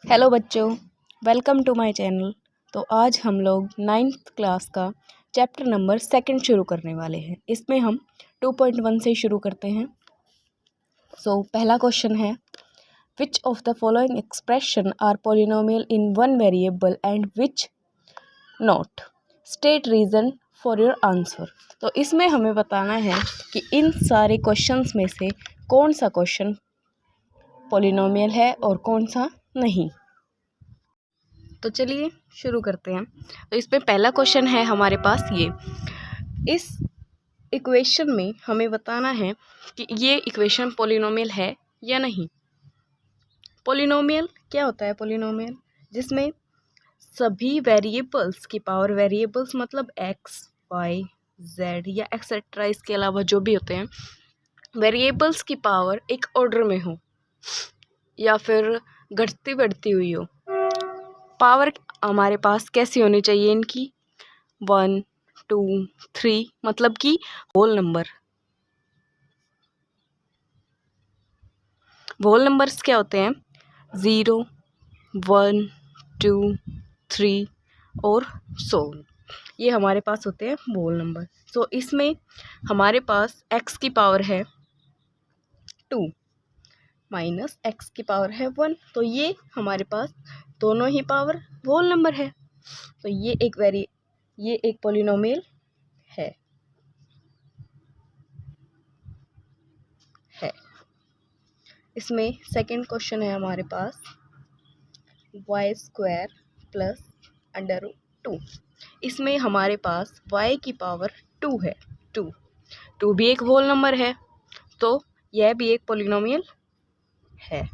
Hello बच्चों, welcome to my channel. तो आज हम लोग 9th क्लास का चैप्टर नंबर 2 शुरू करने वाले हैं। इसमें हम 2.1 से शुरू करते हैं। पहला क्वेश्चन है, which of the following expression are polynomial in one variable and which not, state reason for your answer. तो इसमें हमें बताना है कि इन सारे क्वेश्चंस में से कौन सा क्वेश्चन पॉलिनोमियल है और कौन सा नहीं। तो चलिए शुरू करते हैं। तो इसमें पहला क्वेश्चन है हमारे पास ये, इस इक्वेशन में हमें बताना है कि ये इक्वेशन पॉलिनोमियल है या नहीं। पॉलिनोमियल क्या होता है? पॉलिनोमियल जिसमें सभी वेरिएबल्स की पावर, वेरिएबल्स मतलब एक्स वाई जेड या एक्सेट्रा, इसके अलावा जो भी होते हैं वेरिएबल्स की पावर एक ऑर्डर में हो या फिर घटती बढ़ती हुई हो। पावर हमारे पास कैसी होनी चाहिए इनकी? 1 2 3, मतलब कि होल नंबर। होल नंबर्स क्या होते हैं? 0 1 2 3 और सो ये हमारे पास होते हैं होल नंबर। इसमें हमारे पास x की पावर है 2 माइनस x की पावर है 1, तो ये हमारे पास दोनों ही पावर होल नंबर है। तो ये एक पॉलिनोमियल है। इसमें सेकंड क्वेश्चन है हमारे पास, y² प्लस √2। इसमें हमारे पास y की पावर 2 है। 2 भी एक होल नंबर है, तो यह भी एक पॉलिनोमियल है।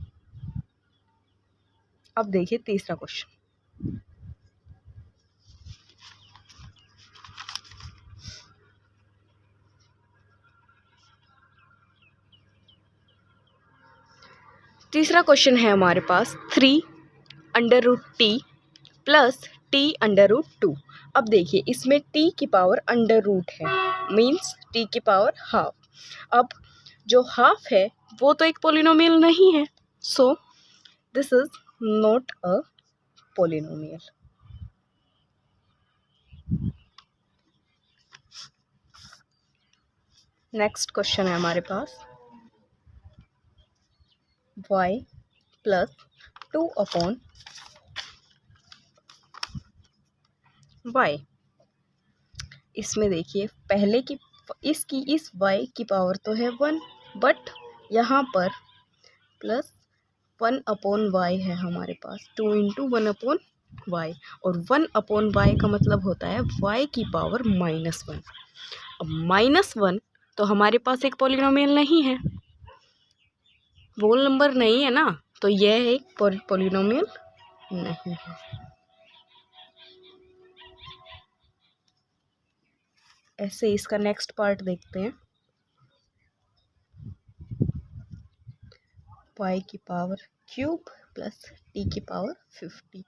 अब देखिए तीसरा क्वेश्चन। तीसरा क्वेश्चन है हमारे पास 3√t प्लस t√2। अब देखिए इसमें t की पावर अंडर रूट है, मीन्स t की पावर हाफ। अब जो हाफ है वो तो एक पॉलिनोमियल नहीं है, so this is not a polynomial. Next question है हमारे पास, y प्लस 2/y। इसमें देखिए पहले की इस y की पावर तो है 1, बट यहाँ पर प्लस 1/y है हमारे पास। 2 × 1/y, और 1/y का मतलब होता है y की पावर -1। अब -1 तो हमारे पास एक पॉलिनोमियल नहीं है, होल नंबर नहीं है ना, तो यह एक पॉलिनोमियल नहीं है। ऐसे इसका नेक्स्ट पार्ट देखते हैं, y की पावर क्यूब प्लस t की पावर 50।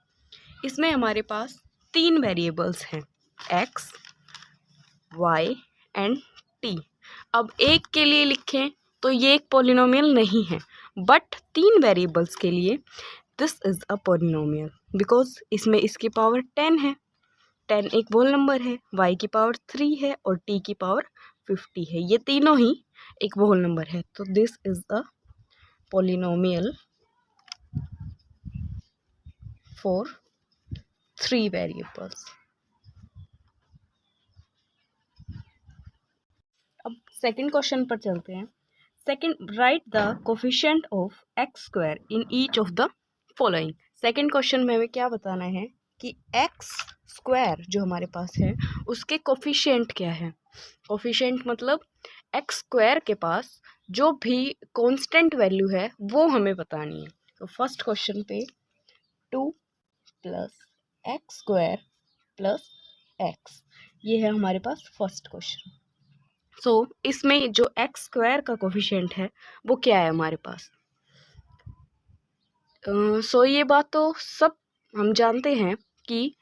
इसमें हमारे पास 3 वेरिएबल्स हैं, x y एंड t। अब एक के लिए लिखें तो ये एक पॉलिनोमियल नहीं है, बट 3 वेरिएबल्स के लिए this is a polynomial, because इसमें इसकी पावर 10 है। 10 एक होल नंबर है, y की पावर 3 है और t की पावर 50 है। ये तीनों ही एक होल नंबर है, तो this is a polynomial for 3 variables. अब सेकंड क्वेश्चन पर चलते हैं। Second, right the coefficient of x² in each of the following. Second question में हमें क्या बताना है कि x² जो हमारे पास है उसके कोफिशिएंट क्या है। कोफिशिएंट मतलब x² के पास जो भी कांस्टेंट वैल्यू है वो हमें बतानी है। तो फर्स्ट क्वेश्चन पे 2 प्लस x² प्लस x, ये है हमारे पास फर्स्ट क्वेश्चन। इसमें जो x² का कोफिशिएंट है वो क्या है हमारे पास? ये बात तो सब हम जानते हैं कि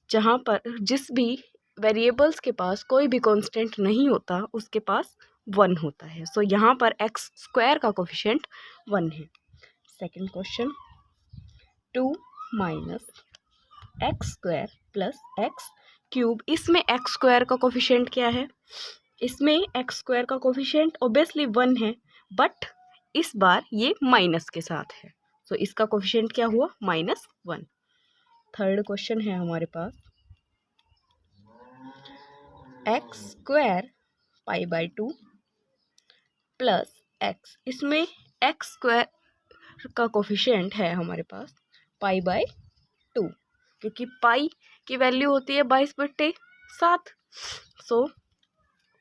जहाँ पर जिस भी वेरिएबल्स के पास कोई भी कांस्टेंट नहीं होता उसके पास 1 होता है। यहाँ पर x² का कोफिशिएंट 1 है। Second question, 2 minus x square plus x cube. इसमें एक्स स्क्वायर का कोफिशिएंट क्या है? इसमें एक्स स्क्वायर का कोफिशिएंट ऑब्वियसली 1 है, बट इस बार ये माइनस के साथ है, तो इसका कोफिशिएंट क्या हुआ? -1। थर्ड क्वेश्चन है हमारे पास एक्स स्क्वायर π/2 प्लस एक्स। इसमें एक्स स्क्वायर का कोफिशिएंट है हमारे पास π/2, क्योंकि पाई की वैल्यू होती है 22/7, सो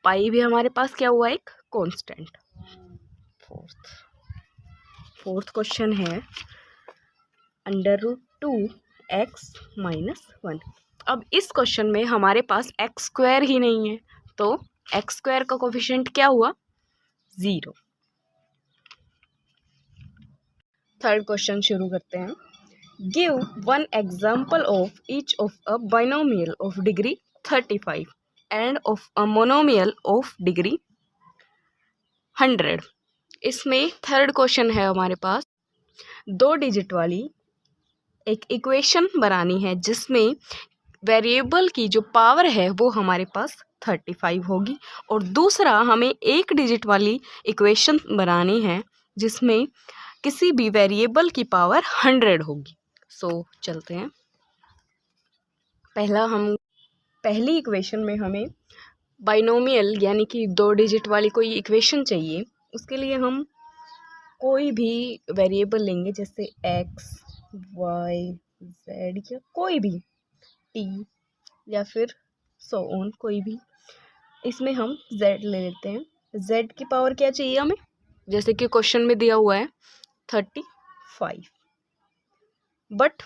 पाई भी हमारे पास क्या हुआ? एक कांस्टेंट। फोर्थ क्वेश्चन है √2x - 1। अब इस क्वेश्चन में हमारे पास एक्स स्क्वायर ही नहीं है, तो एक्स स्क्वायर का कोफिशिएंट क्या हुआ? 0। थर्ड क्वेश्चन शुरू करते हैं। Give one example of each of a binomial of degree 35 end of a monomial of degree 100। इसमें थर्ड क्वेश्चन है हमारे पास 2 डिजिट वाली एक इक्वेशन बनानी है जिसमें वेरिएबल की जो पावर है वो हमारे पास 35 होगी, और दूसरा हमें 1 डिजिट वाली इक्वेशन बनानी है जिसमें किसी भी वेरिएबल की पावर 100 होगी। सो चलते हैं। पहली इक्वेशन में हमें बाइनोमियल यानी कि 2 डिजिट वाली कोई इक्वेशन चाहिए। उसके लिए हम कोई भी वेरिएबल लेंगे, जैसे एक्स, वाई, जेड या कोई भी टी या फिर सो ऑन, कोई भी। इसमें हम जेड ले लेते हैं। जेड की पावर क्या चाहिए हमें? जैसे कि क्वेश्चन में दिया हुआ है 35, बट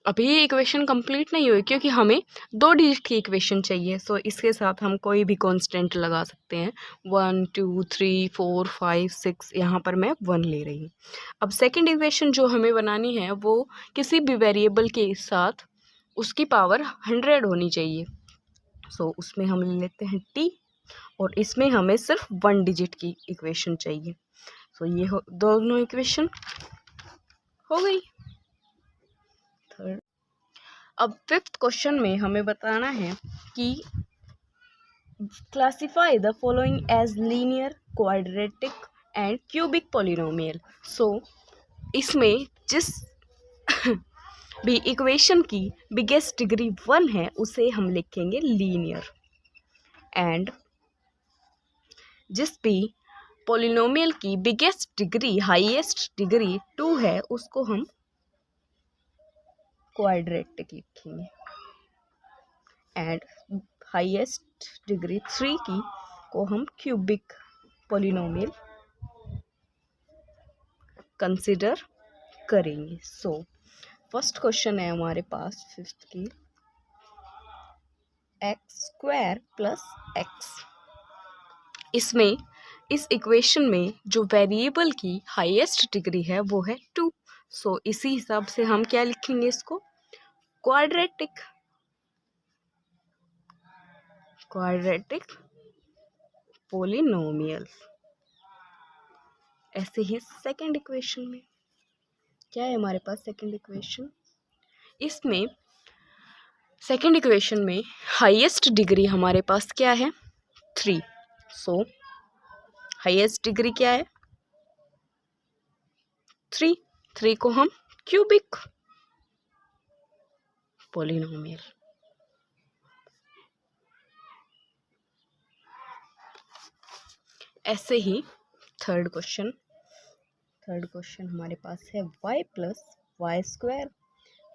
अभी ये इक्वेशन कंप्लीट नहीं हुई क्योंकि हमें 2 डिजिट की इक्वेशन चाहिए। सो इसके साथ हम कोई भी कांस्टेंट लगा सकते हैं। 1 2 3 4 5 6, यहाँ पर मैं 1 ले रही हूँ। अब सेकंड इक्वेशन जो हमें बनानी है वो किसी भी वेरिएबल के साथ उसकी पावर 100 होनी चाहिए। सो उसमें हम ले लेते हैं टी, और इसमें हमें सिर्फ 1 डिजिट की इक्वेशन चाहिए। सो ये दोनों इक्वेशन हो गई। थर्ड। अब फिफ्थ क्वेश्चन में हमें बताना है कि classify the following as linear, quadratic and cubic polynomial. So इसमें जिस भी इक्वेशन की बिगेस्ट डिग्री 1 है उसे हम लिखेंगे लीनियर, एंड जिस भी पॉलिनोमियल की बिगेस्ट डिग्री हाईएस्ट डिग्री 2 है उसको हम क्वाड्रेटिक लिखेंगे, एंड हाईएस्ट डिग्री 3 की को हम क्यूबिक पॉलिनोमियल कंसिडर करेंगे। सो फर्स्ट क्वेश्चन है हमारे पास फिफ्थ की एक्स स्क्वायर प्लस एक्स। इसमें इस इक्वेशन में जो वेरिएबल की हाईएस्ट डिग्री है वो है 2। सो इसी हिसाब से हम क्या लिखेंगे? इसको क्वाड्रेटिक पॉलिनोमियल। ऐसे ही सेकंड इक्वेशन में क्या है हमारे पास? सेकंड इक्वेशन, इसमें सेकंड इक्वेशन में हाईएस्ट डिग्री हमारे पास क्या है? 3। सो हाईएस्ट डिग्री क्या है? 3 को हम क्यूबिक पॉलिनोमियल। ऐसे ही थर्ड क्वेश्चन हमारे पास है y plus y square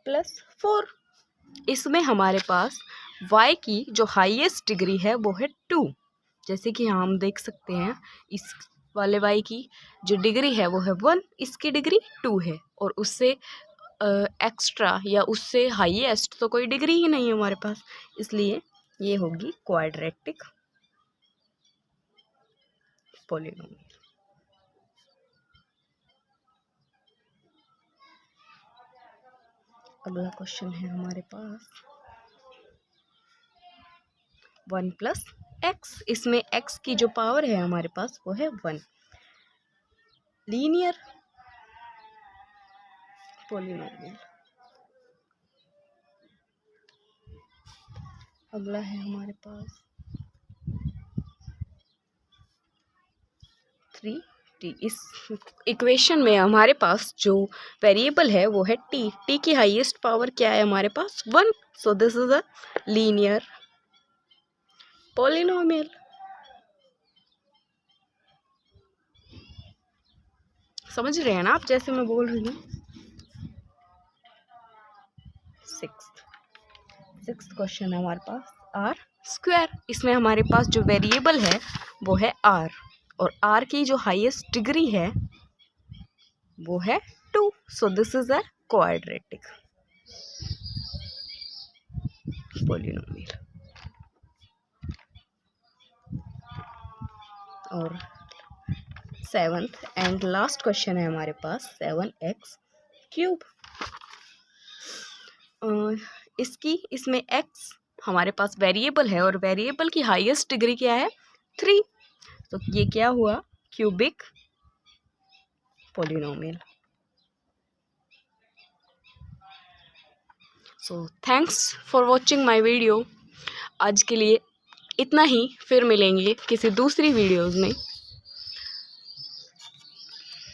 plus 4। इसमें हमारे पास y की जो हाईएस्ट डिग्री है वो है 2। जैसे कि हम देख सकते हैं इस वाले y की जो डिग्री है वो है 1, इसकी डिग्री 2 है, और उससे एक्स्ट्रा या उससे हाईएस्ट तो कोई डिग्री ही नहीं है हमारे पास, इसलिए ये होगी क्वाड्रेटिक पॉलिनोमियल। अगला क्वेश्चन है हमारे पास 1 प्लस एक्स। इसमें x की जो पावर है हमारे पास वो है 1। Linear polynomial. अगला है हमारे पास 3t। इस इक्वेशन में हमारे पास जो वेरिएबल है वो है t। t की हाईएस्ट पावर क्या है हमारे पास 1। So this is a linear polynomial. समझ रहे हैं ना आप जैसे मैं बोल रही हूँ। सिक्स्थ क्वेश्चन है हमारे पास आर स्क्वायर। इसमें हमारे पास जो वेरिएबल है वो है आर, और आर की जो हाईएस्ट डिग्री है वो है 2। So this is a quadratic polynomial. और सेवंथ एंड लास्ट क्वेश्चन है हमारे पास 7x क्यूब। इसमें x हमारे पास वेरिएबल है और वेरिएबल की हाईएस्ट डिग्री क्या है 3। तो ये क्या हुआ cubic polynomial. So thanks for watching my video. आज के लिए इतना ही, फिर मिलेंगे किसी दूसरी वीडियोज़ में।